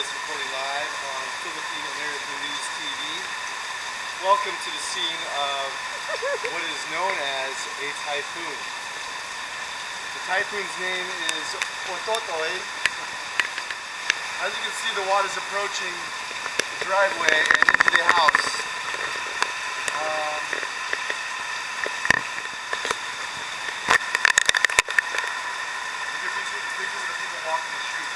U.S. reporting live on Philippine American News TV. Welcome to the scene of what is known as a typhoon. The typhoon's name is Ondoy. As you can see, the water's approaching the driveway and into the house. Pictures of the people walking the street.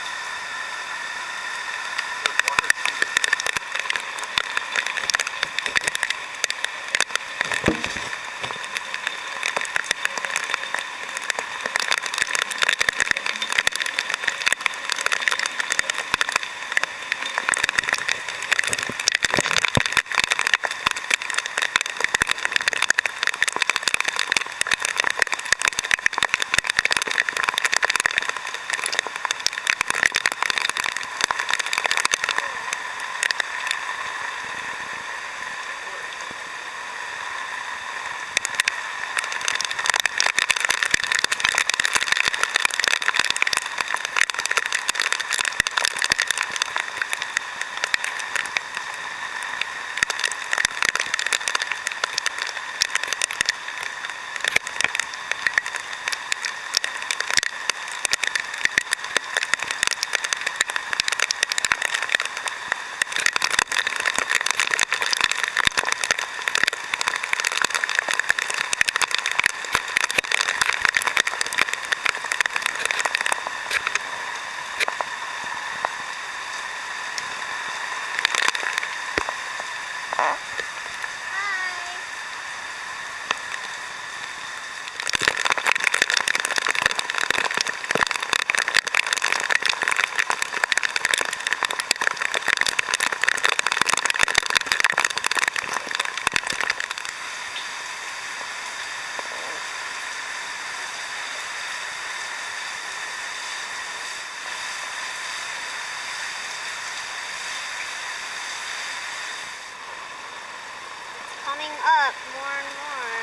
Coming up more and more.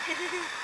Hehehe